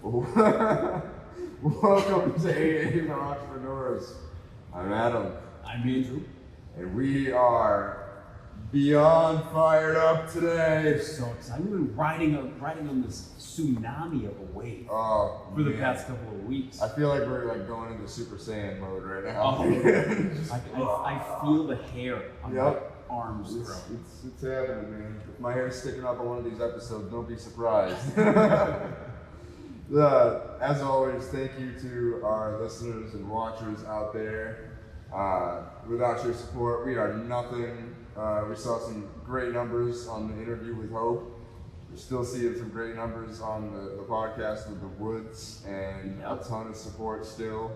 Welcome to AAFE for Entrepreneurs. I'm Adam. I'm Andrew. And we are beyond fired up today. So excited. We've been riding on this tsunami of a wave for the past couple of weeks. I feel like we're like going into Super Saiyan mode right now. I feel the hair on my arms. It's happening, man. If my hair's sticking up on one of these episodes, don't be surprised. As always, thank you to our listeners and watchers out there. Without your support, we are nothing. We saw some great numbers on the interview with Hope. We're still seeing some great numbers on the podcast with the Woods, and a ton of support still.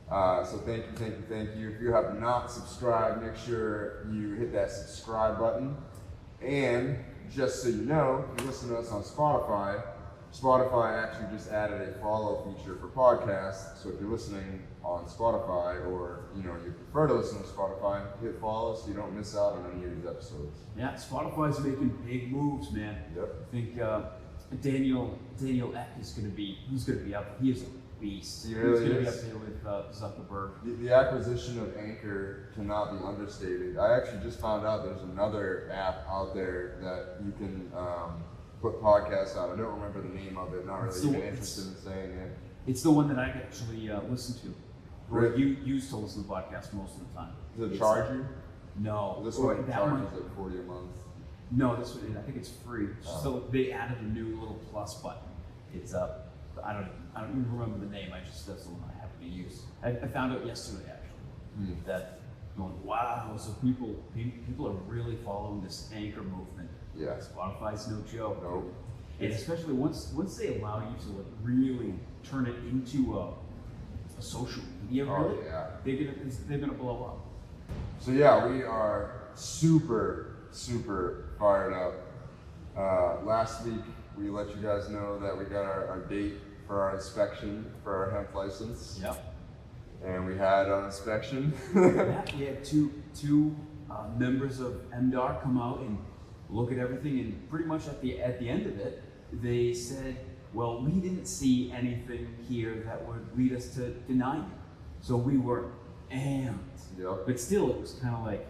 So thank you. If you have not subscribed, make sure you hit that subscribe button. And just so you know, if you listen to us on Spotify actually just added a follow feature for podcasts. So if you're listening on Spotify, or you prefer to listen to Spotify, hit follow so you don't miss out on any of these episodes. Yeah, Spotify's making big moves, man. Yep. I think Daniel Ek is going to be up. He is a beast. He really He's going to be is. up there with Zuckerberg. The acquisition of Anchor cannot be understated. I actually just found out there's another app out there that you can put podcasts on. I don't remember the name of it. Not really even interested in saying it. It's the one that I actually listen to. Or Really? you used to listen to podcasts most of the time. Does it charge you? No. This one charges like $40 a month. No, this one, I think it's free. So they added a new little plus button. It's up. I don't even remember the name. That's the one I happen to use. I found out yesterday actually that going, wow. So people are really following this Anchor movement. Yeah. Spotify's no joke. Nope. And especially once they allow you to like really turn it into a social media, really, they're gonna blow up. So yeah, we are super fired up. Last week we let you guys know that we got our date for our inspection for our hemp license. Yep. And we had our inspection. Yeah, we had two members of MDAR come out and look at everything, and pretty much at the end of it, they said, well, we didn't see anything here that would lead us to deny you. So we were amped. Yep. But still, it was kind of like,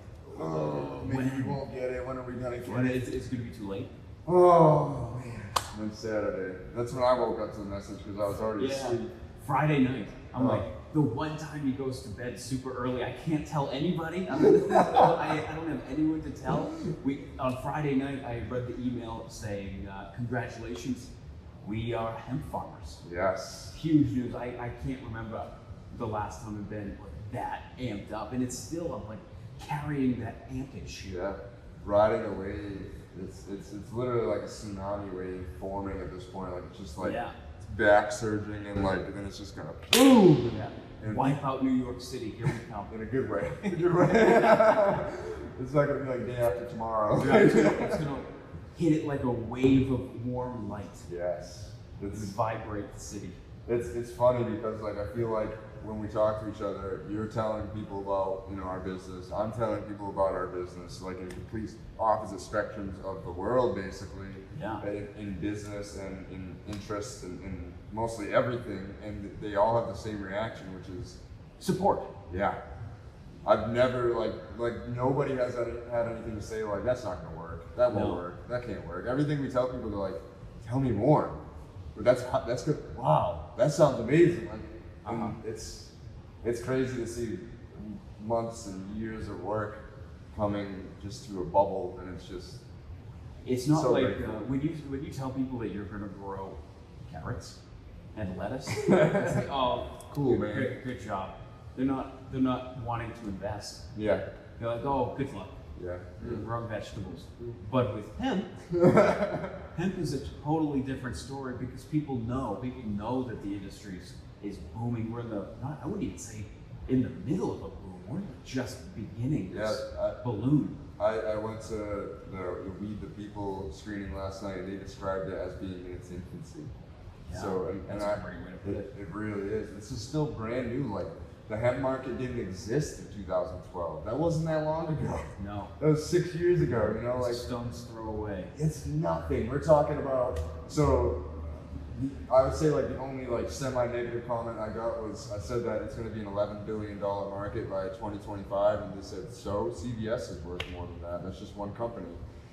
maybe we won't get it. When are we gonna get when it? it's going to be too late. Oh man. Then Saturday. That's when I woke up to the message because I was already asleep. Friday night. I'm like, the one time he goes to bed super early, I can't tell anybody. I don't have anyone to tell. On Friday night, I read the email saying, congratulations, we are hemp farmers. Yes. Huge news. I can't remember the last time I've been that amped up. And it's still, I'm like carrying that ampage. Yeah. Riding a wave. It's literally like a tsunami wave forming at this point. Like it's just like it's back surging and then it's just gonna boom. Yeah. And wipe out New York City. Here we come. In a good way. In a good way. It's not gonna be like day after tomorrow. It's gonna hit it like a wave of warm light. Yes. It's vibrate the city. It's funny because like I feel like when we talk to each other, you're telling people about our business. I'm telling people about our business, like in complete opposite spectrums of the world, basically. Yeah. In business and in interests and in mostly everything, and they all have the same reaction, which is support. Yeah. I've never like nobody has had anything to say like that's not gonna work. That won't work. That can't work. Everything we tell people, they're like, tell me more. But that's good. Wow, that sounds amazing. Like, and it's crazy to see months and years of work coming just to a bubble, and it's not so like when you tell people that you're going to grow carrots and lettuce. It's like, oh, cool, man. Good job. They're not wanting to invest. Yeah. They're like, oh, good luck. Yeah. Grow vegetables. But with hemp, hemp is a totally different story because people know that the industry is booming. We're I wouldn't even say in the middle of a boom. We're just beginning this balloon. I went to the Weed the People screening last night, and they described it as being in its infancy. Yeah, so, that's a great way to put it. It really is. This is still brand new. Like, the hemp market didn't exist in 2012. That wasn't that long ago. No. That was 6 years ago, It's a stone's throw away. It's nothing. We're talking about, so I would say like the only like semi-negative comment I got was I said that it's going to be an $11 billion market by 2025, and they said so. CVS is worth more than that. That's just one company.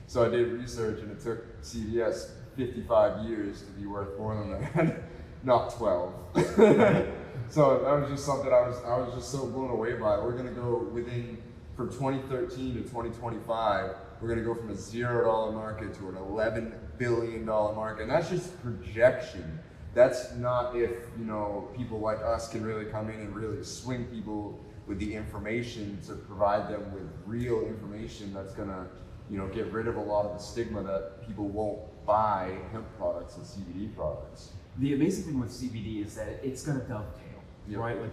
So I did research, and it took CVS 55 years to be worth more than that, not 12. So that was just something I was just so blown away by. We're going to go from 2013 to 2025. We're going to go from a $0 market to an $11 billion market. And that's just projection. That's not if, people like us can really come in and really swing people with the information to provide them with real information that's going to, get rid of a lot of the stigma that people won't buy hemp products and CBD products. The amazing thing with CBD is that it's going to dovetail, right? Like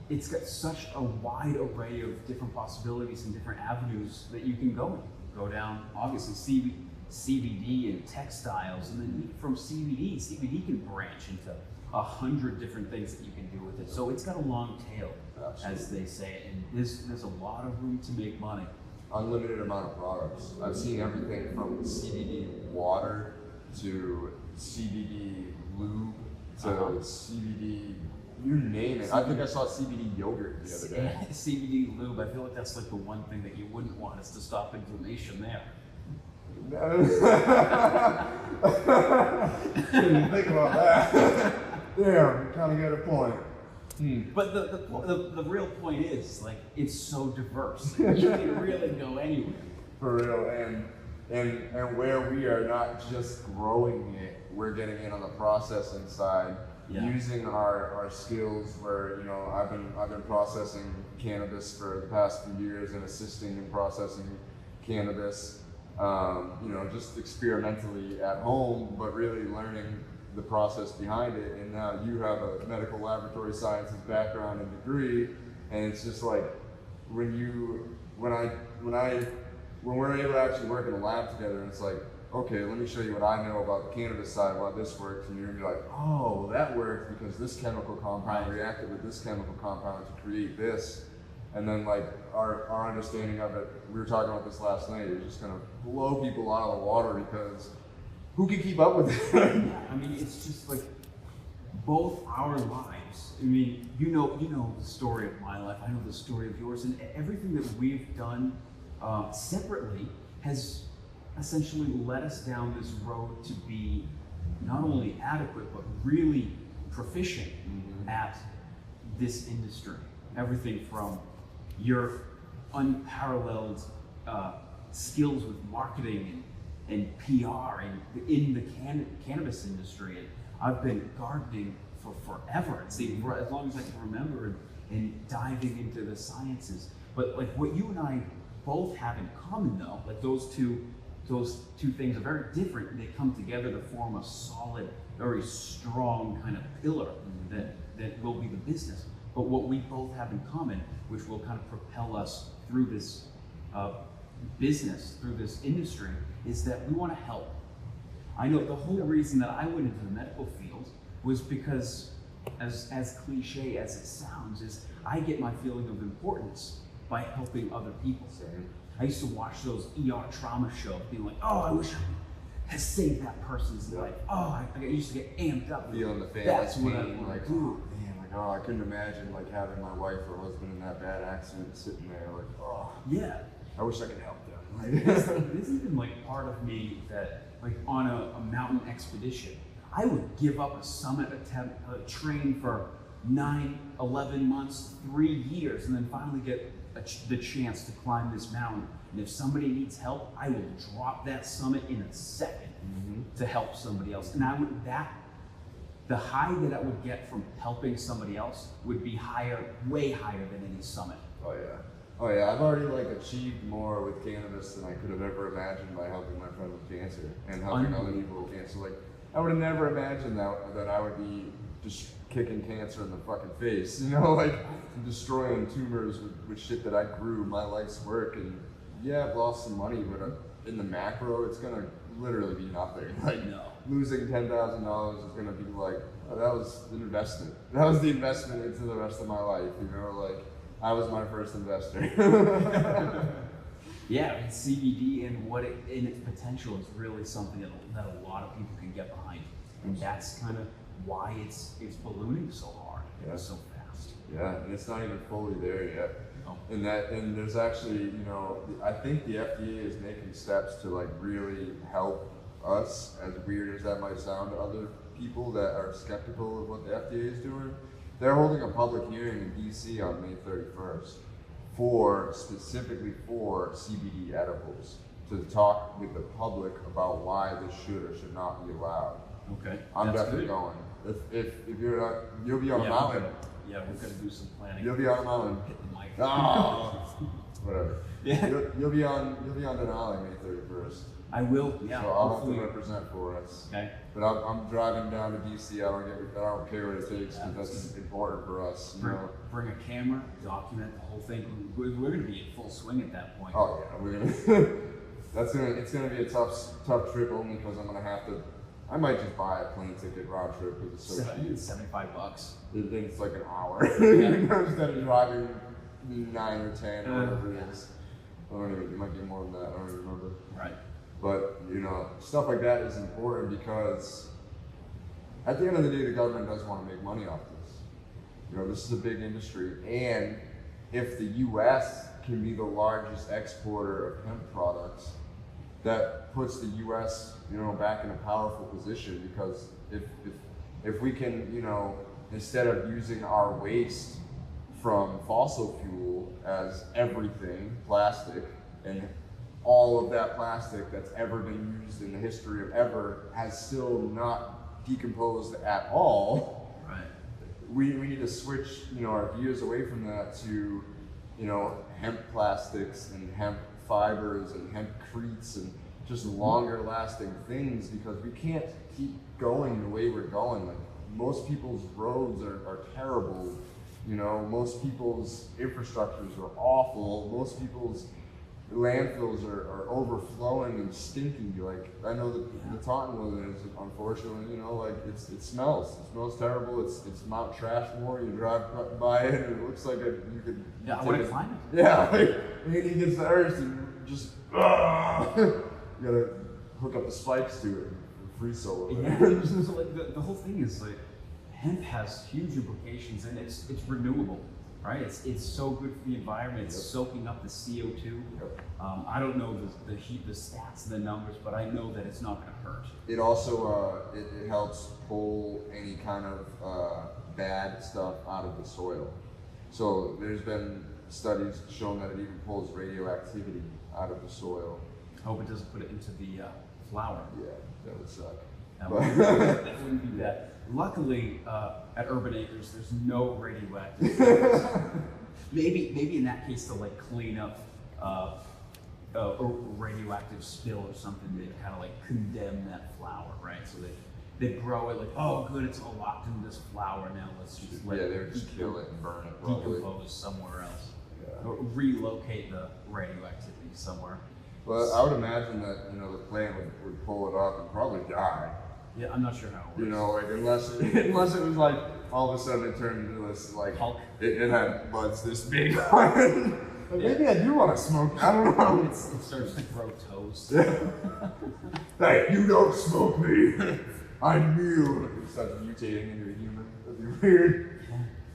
it's got such a wide array of different possibilities and different avenues that you can go in. Go down, obviously, CBD and textiles, and then from CBD can branch into 100 different things that you can do with it. So it's got a long tail, as they say, and there's a lot of room to make money. Unlimited amount of products. I've seen everything from CBD water to CBD lube to CBD, you name it. I think I saw CBD yogurt the other day. CBD lube, I feel like that's like the one thing that you wouldn't want is to stop inflammation there. Didn't think about that. Damn, you kind of get a point. But the real point is, like, it's so diverse. You can really go anywhere. For real, and where we are not just growing it, we're getting in on the processing side, using our skills. Where I've been processing cannabis for the past few years and assisting in processing cannabis, just experimentally at home, but really learning the process behind it. And now you have a medical laboratory sciences background and degree, and it's just like when we're able to actually work in a lab together, and it's like, okay, let me show you what I know about the cannabis side, why this works, and you're gonna be like, oh, that worked because this chemical compound reacted with this chemical compound to create this. And then like our understanding of it, we were talking about this last night, is just gonna blow people out of the water, because who can keep up with it? Yeah, I mean, it's just like both our lives. I mean, you know the story of my life. I know the story of yours, and everything that we've done separately has essentially led us down this road to be not only adequate but really proficient at this industry. Everything from your unparalleled skills with marketing and PR and in the cannabis industry. And I've been gardening for forever, as long as I can remember, and diving into the sciences. But like what you and I both have in common, though, like those two things are very different, and they come together to form a solid, very strong kind of pillar that will be the business. But what we both have in common, which will kind of propel us through this business, through this industry, is that we want to help. I know the whole reason that I went into the medical field was because, as cliche as it sounds, is I get my feeling of importance by helping other people. I used to watch those ER trauma shows, being like, oh, I wish I had saved that person's life. Oh, I used to get amped up. Feeling the pain. That's what I want to do. Man, like, oh, I couldn't imagine like having my wife or husband in that bad accident sitting there, like, oh. Yeah. I wish I could help them. There's even like part of me that, like on a mountain expedition, I would give up a summit attempt, train for 9, 11 months, 3 years, and then finally get the chance to climb this mountain. And if somebody needs help, I will drop that summit in a second to help somebody else. And the high that I would get from helping somebody else would be way higher than any summit. Oh yeah, I've already like achieved more with cannabis than I could have ever imagined by helping my friend with cancer and helping other people with cancer. Like, I would have never imagined that I would be just kicking cancer in the fucking face, like destroying tumors with shit that I grew my life's work. And yeah, I've lost some money, but in the macro, it's gonna literally be nothing. Like, losing $10,000 is gonna be like, oh, that was an investment. That was the investment into the rest of my life, like. I was my first investor. Yeah, I mean, CBD and in its potential is really something that a lot of people can get behind. and that's kind of why it's ballooning so hard, Yeah. so fast. Yeah, and it's not even fully there yet. Oh. And there's actually, you know, I think the FDA is making steps to like really help us, as weird as that might sound to other people that are skeptical of what the FDA is doing. They're holding a public hearing in DC on May 31st specifically for CBD edibles, to talk with the public about why this should or should not be allowed. Okay. I'm That's definitely good. going. If you're not, you'll be on a mountain. We're gonna do some planning. You'll be on a mountain. Hit the mic. Oh, whatever. Yeah. You'll be on Denali May 31st. I will. Yeah. So I'll have hopefully. to represent for us. Okay. But I'm driving down to DC. I don't care what it takes, because that's important for us. You know. Bring a camera, document the whole thing. We're gonna be in full swing at that point. Oh yeah, we're gonna. It's gonna be a tough trip, only because I'm gonna have to. I might just buy a plane ticket round trip because it's so cheap. $75. Then it's like an hour Yeah. instead of driving 9 or 10 or whatever it is. I don't even. It might be more than that. I don't even remember. Right. But you know, stuff like that is important because at the end of the day, the government does want to make money off this. You know, this is a big industry, and if the U.S. can be the largest exporter of hemp products, that puts the U.S. you know back in a powerful position, because if we can, you know, instead of using our waste from fossil fuel as everything, plastic, and all of that plastic that's ever been used in the history of ever has still not decomposed at all. Right. We need to switch, you know, our gears away from that to, you know, hemp plastics and hemp fibers and hempcretes and just longer lasting things, because we can't keep going the way we're going. Like, most people's roads are terrible, you know, most people's infrastructures are awful, most people's landfills are overflowing and stinky. Like, I know that the Taunton one is, unfortunately, you know, like it smells terrible. It's Mount Trashmore. You drive by it and it looks like you could. Yeah, I want to climb it. Yeah, like, and he gets the urge to just. You gotta hook up the spikes to it and free solo. Yeah. So like the whole thing is like, hemp has huge implications, and it's renewable. Right, it's so good for the environment. It's soaking up the CO2. Yep. I don't know the stats and the numbers, but I know that it's not going to hurt. It also it helps pull any kind of bad stuff out of the soil. So there's been studies showing that it even pulls radioactivity out of the soil. Hope it doesn't put it into the flour. Yeah, that would suck. That wouldn't be bad. Luckily, at Urban Acres, there's no radioactive. maybe in that case they'll like clean up a radioactive spill or something. They kind of like condemn that flour, right? So they grow it like, oh, good, it's all locked into this flour now. Let's just let they would just kill it and burn it. Probably. Decompose somewhere else. Yeah. Or relocate the radioactivity somewhere. Well, I would imagine that, you know, the plant would pull it up and probably die. Yeah, I'm not sure how it works. You know, like unless it was like all of a sudden it turned into this like Hulk. It had buds this big on it. But maybe I do want to smoke. I don't know. It starts to grow toast. Hey, you don't smoke me. I'm you. It starts mutating into a human. That'd be weird.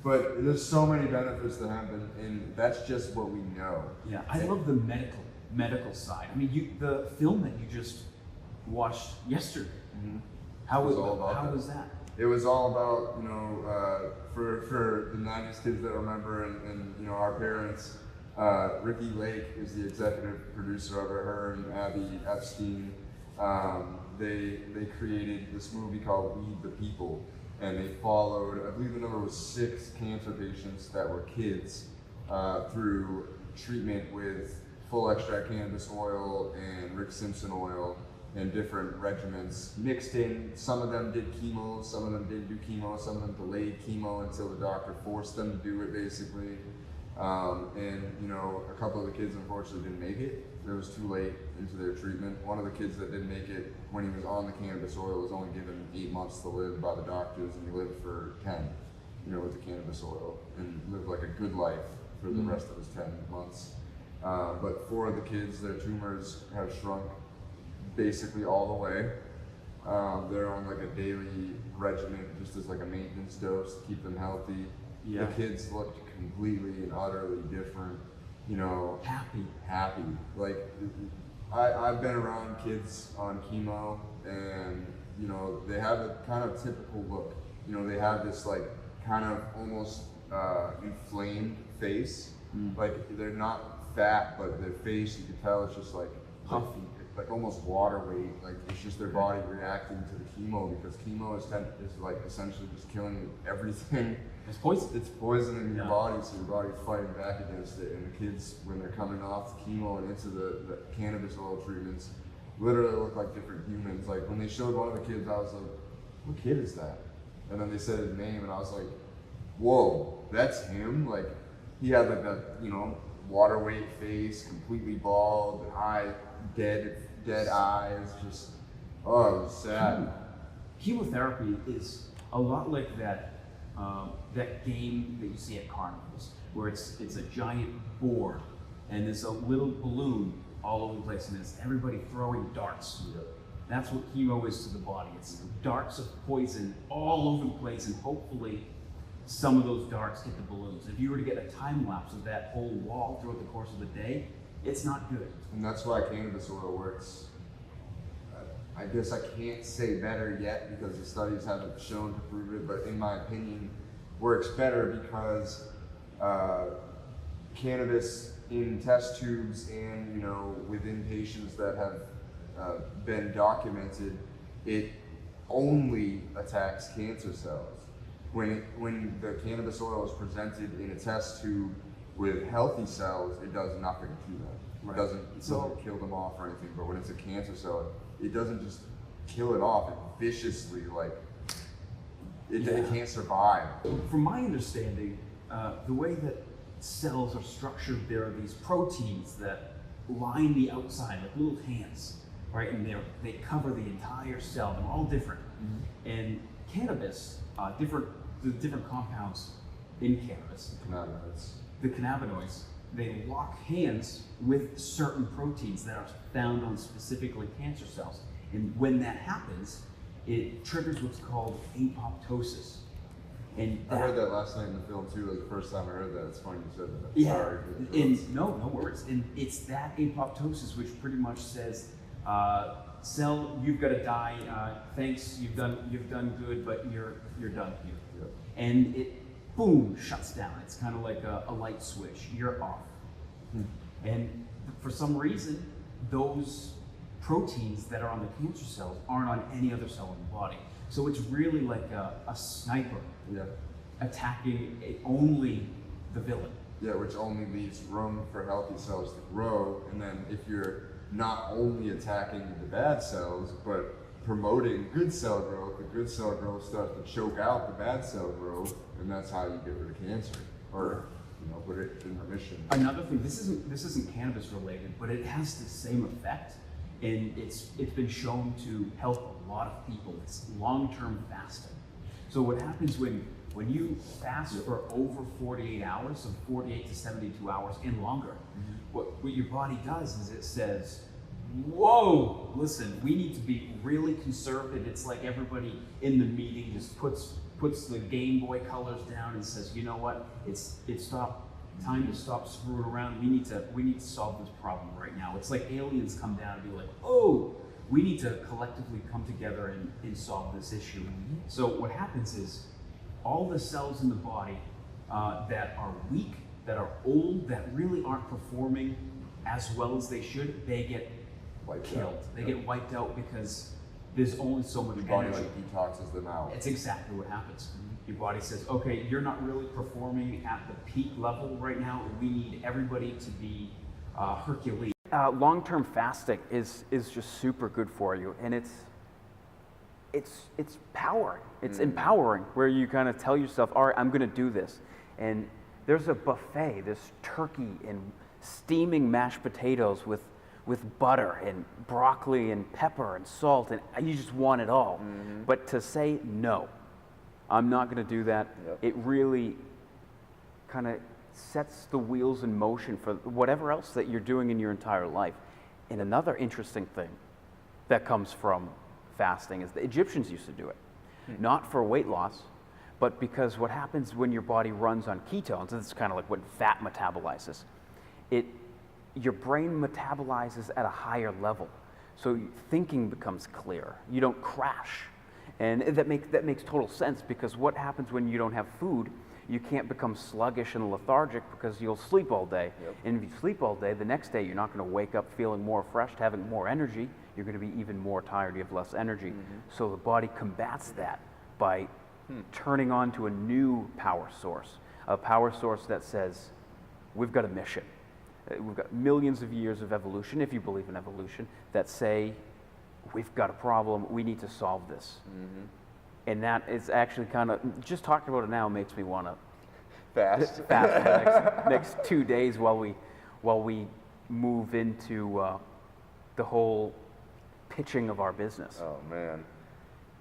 But there's so many benefits to hemp, and that's just what we know. Yeah, I love the medical side. I mean, the film that you just watched yesterday. Mm-hmm. How was that? It was all about, you know, for the 90s kids that remember, and you know, our parents. Ricky Lake is the executive producer of it. Her and Abby Epstein. They created this movie called Weed the People, and they followed, I believe the number was 6 cancer patients that were kids through treatment with full extract cannabis oil and Rick Simpson oil and different regimens mixed in. Some of them did chemo, some of them didn't do chemo, some of them delayed chemo until the doctor forced them to do it, basically. And you know, a couple of the kids unfortunately didn't make it. It was too late into their treatment. One of the kids that didn't make it, when he was on the cannabis oil, was only given 8 months to live by the doctors, and he lived for 10, you know, with the cannabis oil, and lived like a good life for the rest of his 10 months. But 4 of the kids, their tumors have shrunk basically all the way. They're on like a daily regimen, just as like a maintenance dose to keep them healthy. Yeah. The kids looked completely and utterly different. You know, happy. Like I've been around kids on chemo, and you know they have a kind of typical look. You know, they have this like kind of almost inflamed face. Like they're not fat, but their face, you can tell, it's just like puffy, like almost water weight. Like it's just their body reacting to the chemo, because chemo is like essentially just killing everything. It's poison. It's poisoning your body, so your body's fighting back against it. And the kids, when they're coming off the chemo and into the cannabis oil treatments, literally look like different humans. Like when they showed one of the kids, I was like, "What kid is that?" And then they said his name, and I was like, "Whoa, that's him!" Like he had like that, you know, water weight face, completely bald, dead eyes, just it was sad. Chemotherapy is a lot like that game that you see at carnivals, where it's a giant board and there's a little balloon all over the place, and there's everybody throwing darts. Yep. That's what chemo is to the body. It's darts of poison all over the place, and hopefully some of those darts hit the balloons. If you were to get a time lapse of that whole wall throughout the course of the day, it's not good. And that's why cannabis oil works. I guess I can't say better yet because the studies haven't shown to prove it, but in my opinion, works better because cannabis in test tubes and, you know, within patients that have been documented, it only attacks cancer cells. When the cannabis oil is presented in a test tube with healthy cells, it does nothing to them. It doesn't kill them off or anything, but when it's a cancer cell, it doesn't just kill it off, it viciously, like, it can't survive. From my understanding, the way that cells are structured, there are these proteins that line the outside, like little hands, right? And they cover the entire cell. They're all different. And cannabis, the different compounds in cannabis, the cannabinoids, they lock hands with certain proteins that are found on specifically cancer cells. And when that happens, it triggers what's called apoptosis. And I heard that last night in the film too. Like the first time I heard that, it's funny you said that. Yeah. Sorry. And no worries. And it's that apoptosis which pretty much says, cell, you've got to die. Thanks, you've done good, but you're done here. Yep. And it, boom, shuts down. It's kind of like a light switch. You're off. And for some reason, those proteins that are on the cancer cells aren't on any other cell in the body. So it's really like a sniper attacking only the villain. Yeah, which only leaves room for healthy cells to grow. And then if you're not only attacking the bad cells, but promoting good cell growth, the good cell growth starts to choke out the bad cell growth, and that's how you get rid of cancer, or put it in remission. Another thing, this isn't cannabis related, but it has the same effect, and it's been shown to help a lot of people. It's long-term fasting. So what happens when you fast for over 48 hours, so 48 to 72 hours and longer, what your body does is it says, whoa, listen, we need to be really conservative. It's like everybody in the meeting just puts the Game Boy colors down and says, you know what, it's time to stop screwing around. We need to solve this problem right now. It's like aliens come down and be like, oh, we need to collectively come together and solve this issue. So what happens is all the cells in the body that are weak, that are old, that really aren't performing as well as they should, they get killed. They get wiped out because there's only so much Your body energy. like detoxes them out. It's exactly what happens. Your body says, okay, you're not really performing at the peak level right now. We need everybody to be Hercules. Long-term fasting is just super good for you, and it's powering. It's empowering, where you kind of tell yourself, all right, I'm going to do this. And there's a buffet, this turkey and steaming mashed potatoes with butter and broccoli and pepper and salt, and you just want it all. But to say, no, I'm not going to do that, it really kind of sets the wheels in motion for whatever else that you're doing in your entire life. And another interesting thing that comes from fasting is the Egyptians used to do it, not for weight loss, but because what happens when your body runs on ketones, and it's kind of like what fat metabolizes, your brain metabolizes at a higher level, so thinking becomes clearer. You don't crash, and that makes total sense, because what happens when you don't have food? You can't become sluggish and lethargic because you'll sleep all day. Yep. And if you sleep all day, the next day you're not going to wake up feeling more refreshed, having more energy. You're going to be even more tired. You have less energy. So the body combats that by turning on to a new power source, a power source that says, we've got a mission. We've got millions of years of evolution, if you believe in evolution, that say, we've got a problem, we need to solve this. And that is actually kind of, just talking about it now makes me want to Fast. for the next 2 days while we move into the whole pitching of our business. Oh man.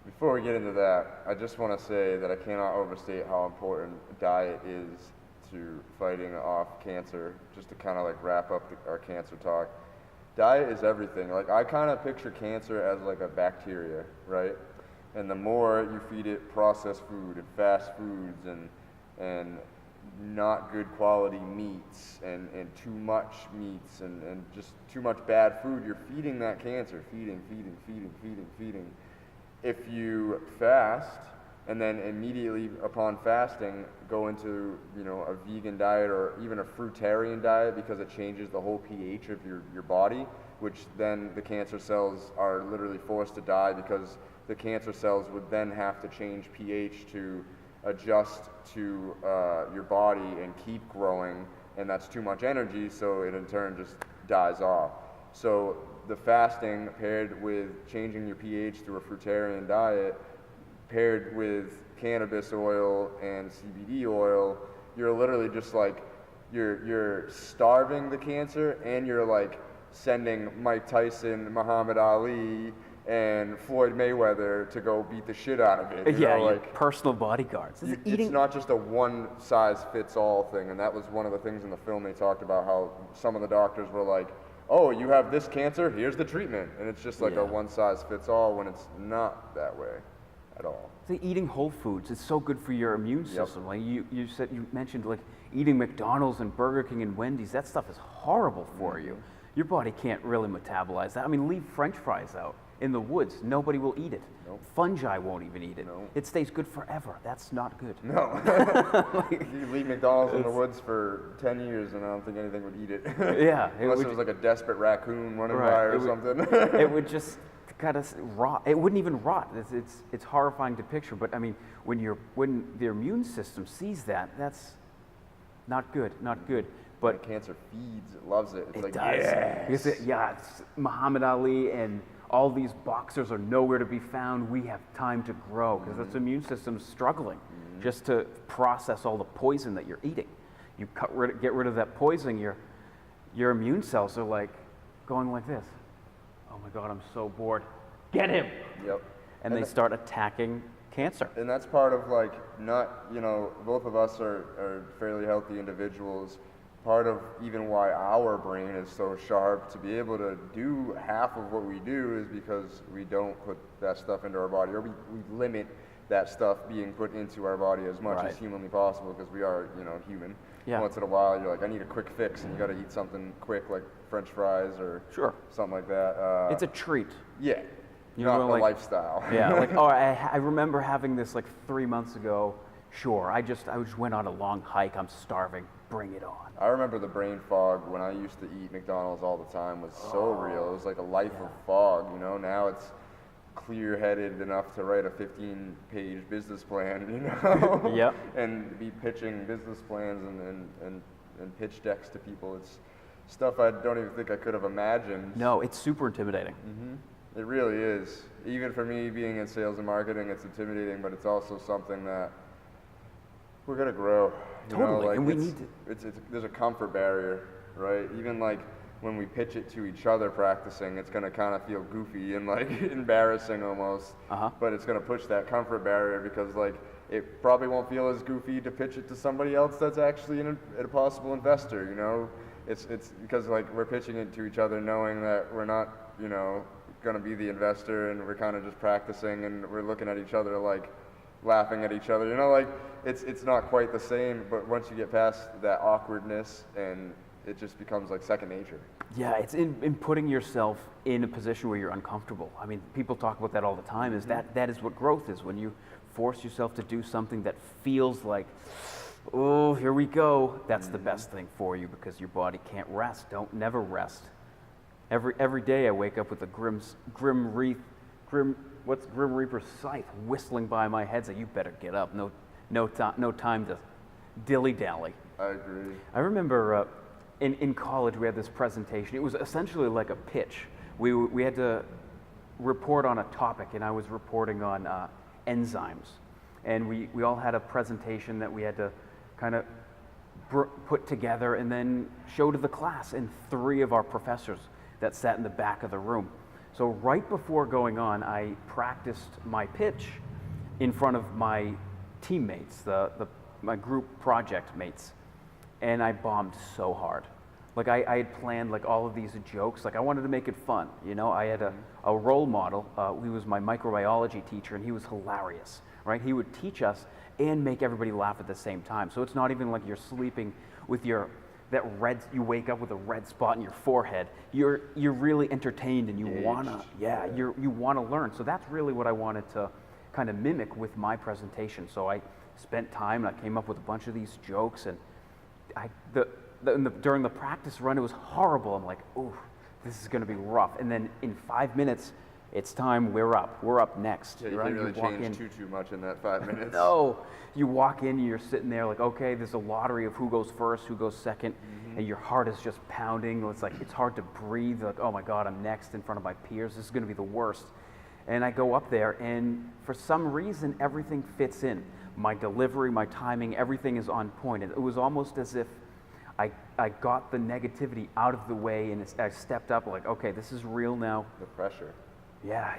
Before we get into that, I just want to say that I cannot overstate how important diet is to fighting off cancer. Just to kind of like wrap up our cancer talk. Diet is everything. Like, I kind of picture cancer as like a bacteria, right? And the more you feed it processed food and fast foods and not good quality meats and too much meats and just too much bad food, you're feeding that cancer, feeding. If you fast and then immediately upon fasting go into, you know, a vegan diet or even a fruitarian diet, because it changes the whole pH of your body, which then the cancer cells are literally forced to die, because the cancer cells would then have to change pH to adjust to your body and keep growing, and that's too much energy, so it in turn just dies off. So the fasting paired with changing your pH through a fruitarian diet, paired with cannabis oil and CBD oil, you're literally just like, you're starving the cancer, and you're like sending Mike Tyson, Muhammad Ali, and Floyd Mayweather to go beat the shit out of it. Yeah, know, your like personal bodyguards. it's not just a one-size-fits-all thing, and that was one of the things in the film they talked about, how some of the doctors were like, oh, you have this cancer, here's the treatment, and it's just like a one-size-fits-all, when it's not that way at all. Eating whole foods, it's so good for your immune system. Like you mentioned like eating McDonald's and Burger King and Wendy's, that stuff is horrible for you. Your body can't really metabolize that. I mean, leave French fries out in the woods, nobody will eat it. Nope. Fungi won't even eat it. Nope. It stays good forever. That's not good. No. You leave McDonald's in the woods for 10 years and I don't think anything would eat it. Yeah. Unless it was like a desperate raccoon running by or something. It would just kind of rot. It wouldn't even rot. It's horrifying to picture, but I mean, when the immune system sees that, that's not good, not good. But cancer feeds, it loves it. It's it like, does. yes. Because it's Muhammad Ali and all these boxers are nowhere to be found. We have time to grow, because its immune system's struggling just to process all the poison that you're eating. You get rid of that poison, your immune cells are like going like this. Oh my God, I'm so bored. Get him! Yep. And they start attacking cancer. And that's part of like, not, you know, both of us are fairly healthy individuals. Part of even why our brain is so sharp to be able to do half of what we do is because we don't put that stuff into our body, or we limit that stuff being put into our body as much as humanly possible, because we are, you know, human. Yeah. Once in a while you're like, I need a quick fix, and you got to eat something quick like French fries or something like that. It's a treat. Yeah. You not know, a like, lifestyle. Yeah, like, oh, I remember having this like 3 months ago. Sure, I just went on a long hike. I'm starving. Bring it on. I remember the brain fog when I used to eat McDonald's all the time was so real. It was like a life of fog, you know. Now it's clear-headed enough to write a 15-page business plan, you know. Yep. And be pitching business plans and pitch decks to people. It's stuff I don't even think I could have imagined. No, it's super intimidating. It really is. Even for me, being in sales and marketing, it's intimidating, but it's also something that we're gonna grow. Totally, you know, like and we need to. There's a comfort barrier, right? Even like when we pitch it to each other practicing, it's gonna kind of feel goofy and like embarrassing almost. But it's gonna push that comfort barrier, because like it probably won't feel as goofy to pitch it to somebody else that's actually a possible investor. You know, it's because like we're pitching it to each other, knowing that we're not, you know, going to be the investor, and we're kind of just practicing, and we're looking at each other like laughing at each other. You know, like it's not quite the same, but once you get past that awkwardness, and it just becomes like second nature. Yeah, it's in putting yourself in a position where you're uncomfortable. I mean, people talk about that all the time. Is that is what growth is, when you force yourself to do something that feels like, oh, here we go. That's the best thing for you, because your body can't rest. Don't never rest. Every day I wake up with a Grim Reaper's scythe whistling by my head. So you better get up. No time to dilly dally. I agree. I remember in college we had this presentation. It was essentially like a pitch. We had to report on a topic, and I was reporting on enzymes, and we all had a presentation that we had to kind of put together and then show to the class, and 3 of our professors that sat in the back of the room. So right before going on, I practiced my pitch in front of my teammates, my group project mates, and I bombed so hard. Like I had planned like all of these jokes. Like I wanted to make it fun, you know. I had a role model. He was my microbiology teacher, and he was hilarious, right? He would teach us and make everybody laugh at the same time. So it's not even like you're sleeping with you wake up with a red spot in your forehead. You're really entertained, and you wanna learn. So that's really what I wanted to kind of mimic with my presentation. So I spent time, and I came up with a bunch of these jokes, and during the practice run, it was horrible. I'm like, ooh, this is going to be rough. And then in 5 minutes, it's time. We're up next. Yeah, you didn't really change too much in that 5 minutes. No, you walk in, and you're sitting there like, okay, there's a lottery of who goes first, who goes second, and your heart is just pounding. It's like it's hard to breathe. Like, oh my God, I'm next in front of my peers. This is going to be the worst. And I go up there, and for some reason, everything fits in. My delivery, my timing, everything is on point. It was almost as if I got the negativity out of the way, and I stepped up like, okay, this is real now. The pressure. Yeah,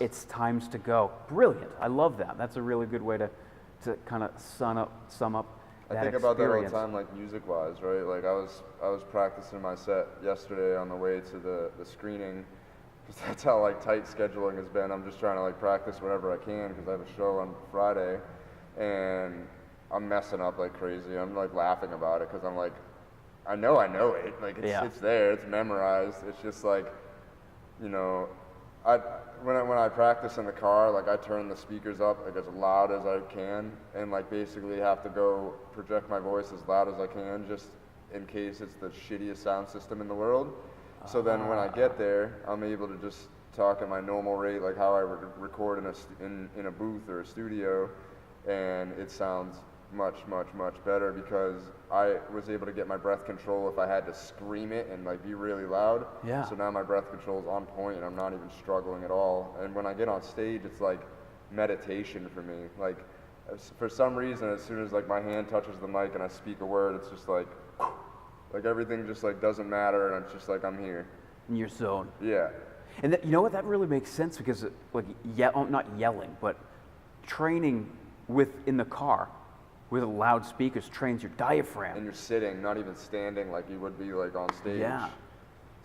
it's times to go. Brilliant. I love that. That's a really good way to kind of sum up that I think experience. about that all the time, like music-wise, right? Like I was practicing my set yesterday on the way to the screening. That's how like tight scheduling has been. I'm just trying to like practice whenever I can, because I have a show on Friday, and I'm messing up like crazy. I'm like laughing about it, because I'm like, I know it. Like it's there. It's memorized. It's just like, you know, when I practice in the car, like I turn the speakers up like as loud as I can, and like basically have to go project my voice as loud as I can, just in case it's the shittiest sound system in the world. So then when I get there, I'm able to just talk at my normal rate, like how I record in a booth or a studio, and it sounds much better, because I was able to get my breath control if I had to scream it and like be really loud. Yeah. So now my breath control is on point, and I'm not even struggling at all. And when I get on stage, it's like meditation for me. Like for some reason, as soon as like my hand touches the mic and I speak a word, it's just like everything just like doesn't matter, and it's just like I'm here. In your zone. Yeah. And you know what? That really makes sense, because like not yelling, but training in the car with loud speakers trains your diaphragm. And you're sitting, not even standing like you would be like on stage. Yeah.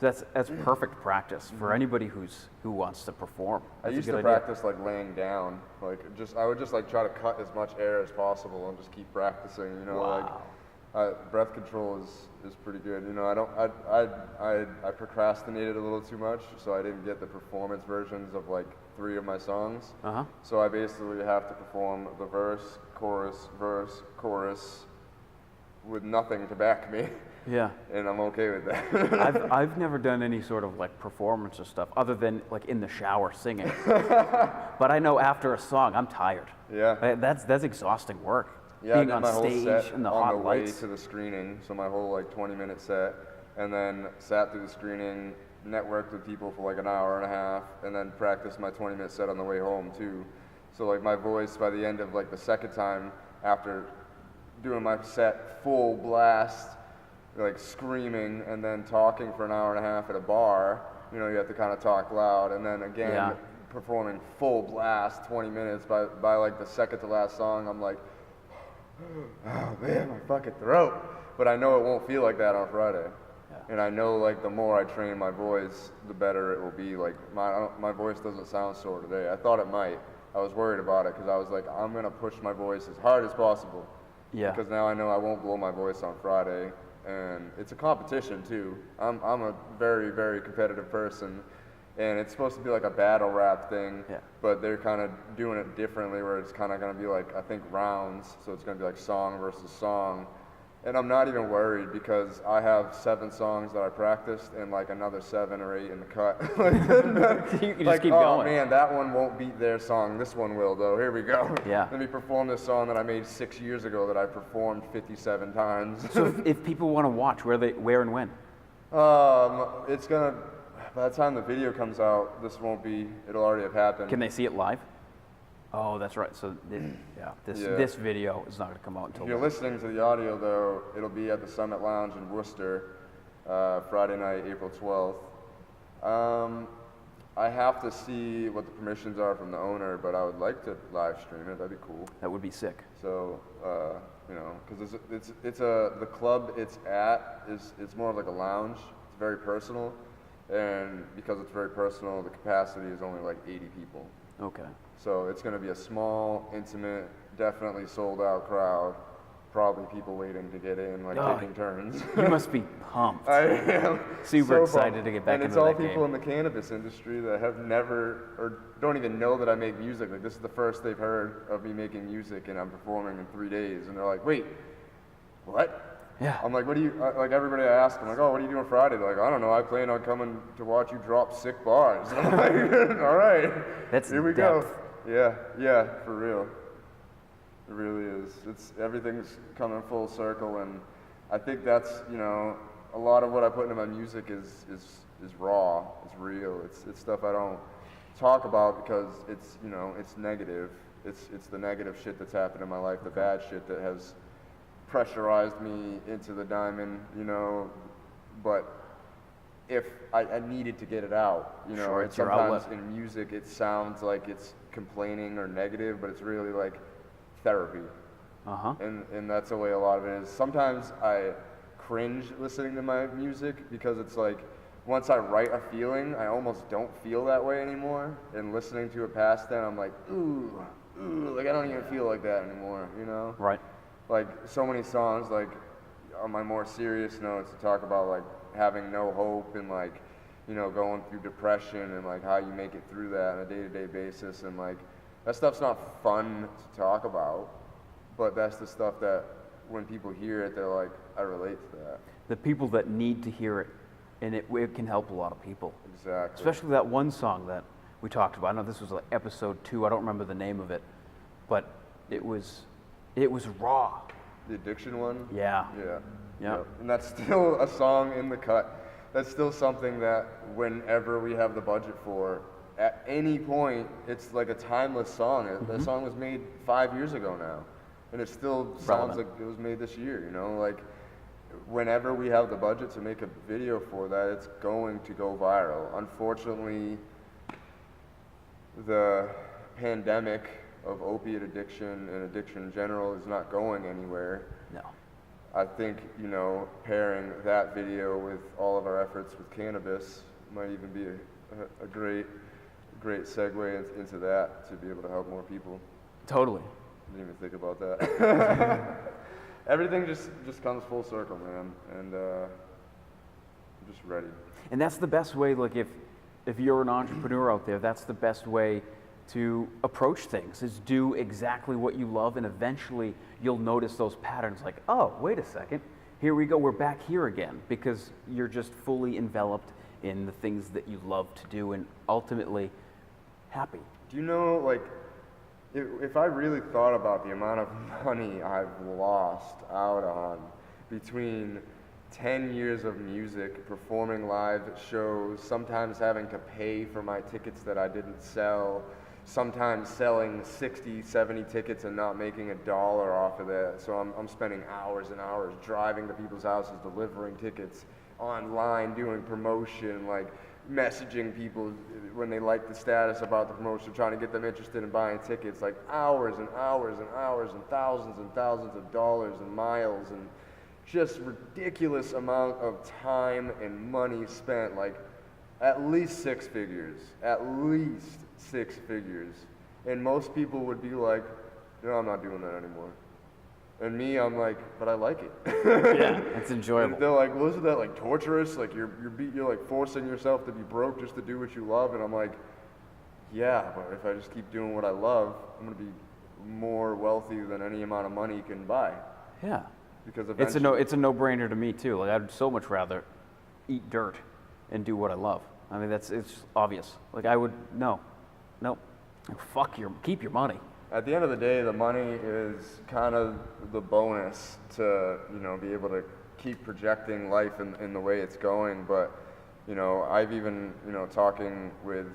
So that's perfect practice for anybody who wants to perform. I used to practice like laying down. Like I would just like try to cut as much air as possible and just keep practicing, you know. Wow. Like breath control is pretty good. You know, I procrastinated a little too much, so I didn't get the performance versions of like 3 of my songs. So I basically have to perform the verse, chorus with nothing to back me. Yeah. And I'm okay with that. I've never done any sort of like performance or stuff other than like in the shower singing. But I know after a song I'm tired. Yeah. That's exhausting work. Yeah, being I did on my whole stage set and the on hot the way lights. to the screening, so my whole like 20-minute set, and then sat through the screening, networked with people for like an hour and a half, and then practiced my 20-minute set on the way home too. So like my voice by the end of like the second time, after doing my set full blast, like screaming and then talking for an hour and a half at a bar, you know, you have to kind of talk loud, and then again performing full blast 20 minutes. By like the second to last song, I'm like, oh man, my fucking throat. But I know it won't feel like that on Friday. Yeah. And I know like the more I train my voice, the better it will be. Like my voice doesn't sound sore today. I thought it might. I was worried about it because I was like, I'm gonna push my voice as hard as possible. Yeah. Because now I know I won't blow my voice on Friday, and it's a competition too. I'm a very, very competitive person, and it's supposed to be like a battle rap thing. Yeah. But they're kind of doing it differently, where it's kind of gonna be like, I think, rounds. So it's gonna be like song versus song. And I'm not even worried because I have 7 songs that I practiced and like another 7 or 8 in the cut. You can just like, keep oh going. man, that one won't beat their song. This one will though. Here we go. Yeah. Let me perform this song that I made 6 years ago that I performed 57 times. So if people want to watch, where and when? It's gonna, by the time the video comes out, it'll already have happened. Can they see it live? Oh, that's right. So this video is not going to come out until. If you're listening to the audio though, it'll be at the Summit Lounge in Worcester, Friday night, April 12th. I have to see what the permissions are from the owner, but I would like to live stream it. That'd be cool. That would be sick. So, because the club it's at it's more of like a lounge. It's very personal, and because it's very personal, the capacity is only like 80 people. Okay. So it's going to be a small, intimate, definitely sold out crowd. Probably people waiting to get in, like taking turns. You must be pumped. I am Super so excited pumped. to get back and into it's all that people game. in the cannabis industry that have never or don't even know that I make music. Like this is the first they've heard of me making music, and I'm performing in 3 days, and they're like, "Wait, what?" Yeah. I'm like, "What do you?" Like everybody I ask, I'm like, "Oh, what are you doing Friday?" They're like, "I don't know. I plan on coming to watch you drop sick bars." And I'm like, "All right, That's here we depth. go." Yeah, for real. It really is. Everything's coming full circle, and I think that's a lot of what I put into my music is raw. It's real. It's stuff I don't talk about because it's it's negative. It's the negative shit that's happened in my life, the bad shit that has pressurized me into the diamond. But if I needed to get it out, Sure, and it's your sometimes outlet. in music it sounds like it's complaining or negative, but it's really like therapy. And that's the way a lot of it is. Sometimes I cringe listening to my music because it's like once I write a feeling, I almost don't feel that way anymore. And listening to it past then, I'm like, ooh, like I don't even feel like that anymore, Right. Like so many songs, like on my more serious notes, to talk about like having no hope and like going through depression and like how you make it through that on a day-to-day basis, and like that stuff's not fun to talk about, but that's the stuff that when people hear it, they're like, I relate to that. The people that need to hear it, and it can help a lot of people. Exactly. Especially that one song that we talked about. I know this was like episode 2. I don't remember the name of it, but it was raw. The addiction one? Yeah. Yeah. Yeah. And that's still a song in the cut. That's still something that whenever we have the budget for, at any point, it's like a timeless song. That song was made 5 years ago now, and it still sounds Relevant. like it was made this year, like whenever we have the budget to make a video for that, it's going to go viral. Unfortunately, the pandemic of opiate addiction and addiction in general is not going anywhere. No. I think, pairing that video with all of our efforts with cannabis might even be a great segue into that to be able to help more people. Totally. Didn't even think about that. Everything just comes full circle, man, and I'm just ready. And that's the best way, like if you're an entrepreneur out there, that's the best way to approach things, is do exactly what you love, and eventually you'll notice those patterns like, oh, wait a second, here we go, we're back here again, because you're just fully enveloped in the things that you love to do and ultimately happy. Do you know, like, if I really thought about the amount of money I've lost out on between 10 years of music, performing live shows, sometimes having to pay for my tickets that I didn't sell, sometimes selling 60, 70 tickets and not making $1 off of that. So I'm spending hours and hours driving to people's houses, delivering tickets, online doing promotion, like messaging people when they like the status about the promotion, trying to get them interested in buying tickets, like hours and hours and hours and thousands of dollars and miles and just ridiculous amount of time and money spent, like at least 6 figures, and most people would be like, no, I'm not doing that anymore. And me, I'm like, but I like it. Yeah, it's enjoyable. And they're like, well, isn't that like torturous? Like you're like forcing yourself to be broke just to do what you love. And I'm like, yeah, but if I just keep doing what I love, I'm gonna be more wealthy than any amount of money can buy. Yeah, Because it's a no-brainer to me too. Like I'd so much rather eat dirt and do what I love. I mean, it's obvious. Like I would no, keep your money. At the end of the day, the money is kind of the bonus to, be able to keep projecting life in the way it's going. But, I've even, talking with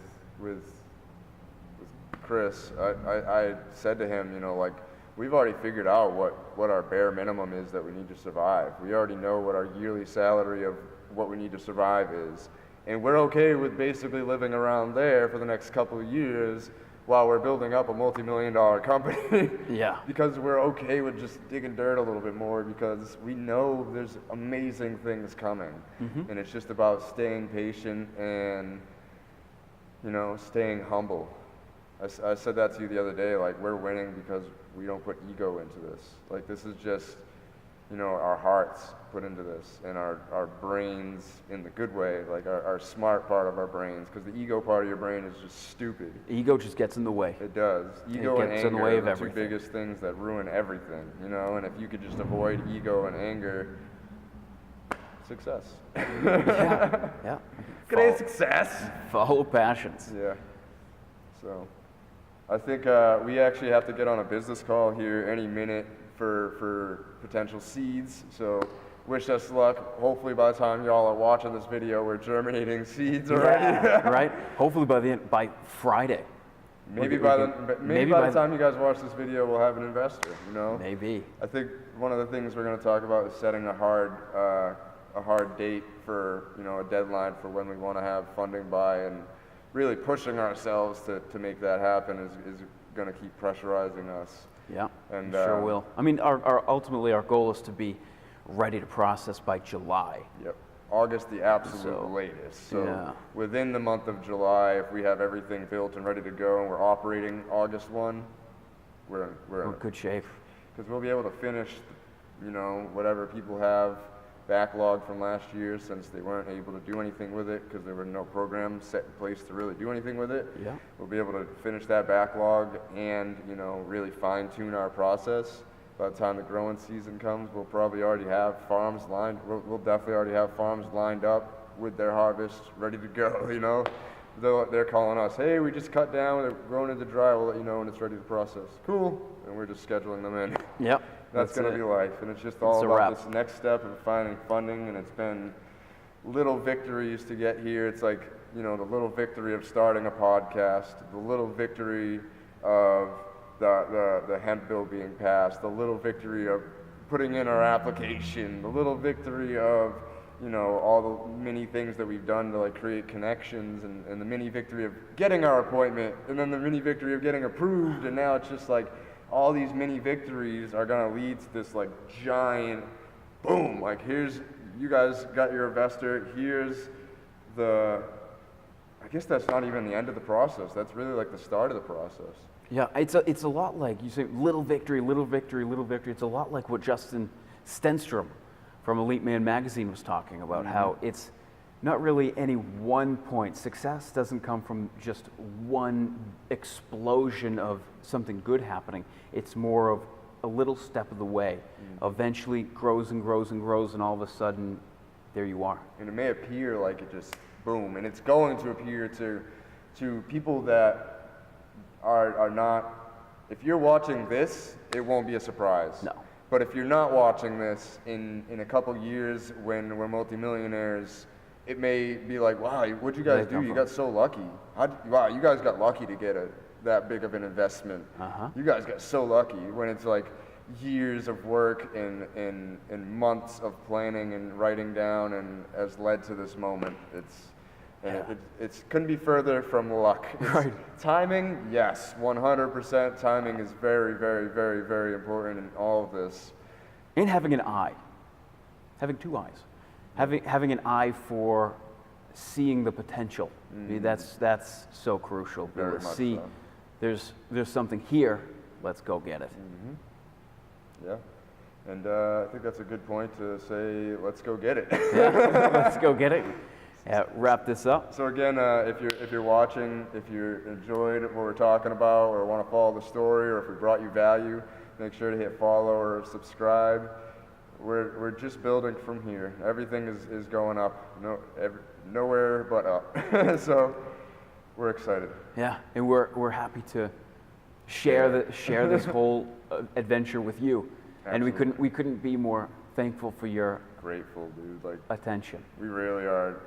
Chris, I said to him, like, we've already figured out what our bare minimum is that we need to survive. We already know what our yearly salary of what we need to survive is. And we're okay with basically living around there for the next couple of years while we're building up a multi-million-dollar company. Yeah. Because we're okay with just digging dirt a little bit more because we know there's amazing things coming. Mm-hmm. And it's just about staying patient and, staying humble. I said that to you the other day, like we're winning because we don't put ego into this. Like this is just, our hearts put into this and our brains in the good way, like our smart part of our brains, because the ego part of your brain is just stupid. Ego just gets in the way. It does. Ego and anger in the way of are the everything. two biggest things that ruin everything, and if you could just avoid ego and anger, success. Yeah. Great success. Follow passions. Yeah. So, I think we actually have to get on a business call here any minute for potential seeds. So, wish us luck. Hopefully, by the time y'all are watching this video, we're germinating seeds already. Yeah, right. Hopefully by Friday. Maybe by the time you guys watch this video, we'll have an investor. Maybe. I think one of the things we're going to talk about is setting a hard date for a deadline for when we want to have funding by, and really pushing ourselves to make that happen is going to keep pressurizing us. Yeah, and sure will. I mean, ultimately our goal is to be ready to process by July. Yep. August, the absolute latest. So within the month of July, if we have everything built and ready to go and we're operating August 1, we're in good shape. Because we'll be able to finish, whatever people have backlog from last year, since they weren't able to do anything with it because there were no programs set in place to really do anything with it. Yeah. We'll be able to finish that backlog and, really fine tune our process. By the time the growing season comes, we'll probably already have farms lined. We'll definitely already have farms lined up with their harvest ready to go. They're calling us, hey, we just cut down, they're growing into dry, we'll let you know when it's ready to process. Cool. And we're just scheduling them in. Yep. That's going to be life. And it's just all about this next step of finding funding, and it's been little victories to get here. It's like, the little victory of starting a podcast, the little victory of the hemp bill being passed, the little victory of putting in our application, the little victory of, all the many things that we've done to create connections, and the mini victory of getting our appointment, and then the mini victory of getting approved, and now it's just all these mini victories are gonna lead to this giant boom. Here's, you guys got your investor, here's I guess that's not even the end of the process. That's really the start of the process. Yeah, it's a lot like, you say little victory, little victory, little victory. It's a lot like what Justin Stenstrom from Elite Man Magazine was talking about, how it's not really any one point. Success doesn't come from just one explosion of something good happening. It's more of a little step of the way. Eventually grows and grows and grows, and all of a sudden, there you are. And it may appear like it just boom, and it's going to appear to people that are not. If you're watching this, it won't be a surprise. No. But if you're not watching this in a couple years when we're multimillionaires, it may be like, wow, what'd you guys do? You got so lucky. Wow, you guys got lucky to get that big of an investment. You guys got so lucky, when it's years of work and months of planning and writing down and has led to this moment. It couldn't be further from luck. Right. Timing, yes, 100%. Timing is very, very, very, very important in all of this. And having an eye. having two eyes, having an eye for seeing the potential. I mean, that's so crucial. Very To much see so. there's something here. Let's go get it. Yeah. And I think that's a good point to say, let's go get it. Yeah, let's go get it. Yeah, wrap this up. So again, if you're watching, if you enjoyed what we're talking about, or want to follow the story, or if we brought you value, make sure to hit follow or subscribe. We're just building from here. Everything is going up. Nowhere but up. So we're excited. Yeah, and we're happy to share this whole adventure with you. And Absolutely. we couldn't be more thankful for your Grateful, dude. Like, attention. we really are.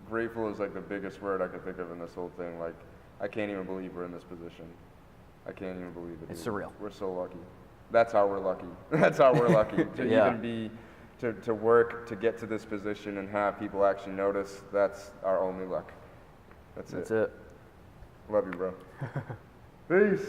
Grateful is like the biggest word I could think of in this whole thing. Like, I can't even believe we're in this position. I can't even believe it. It's dude. surreal. We're so lucky. That's how we're lucky. That's how we're lucky to Yeah. even be to work to get to this position and have people actually notice. That's our only luck. That's That's it. it. Love you, bro. Peace.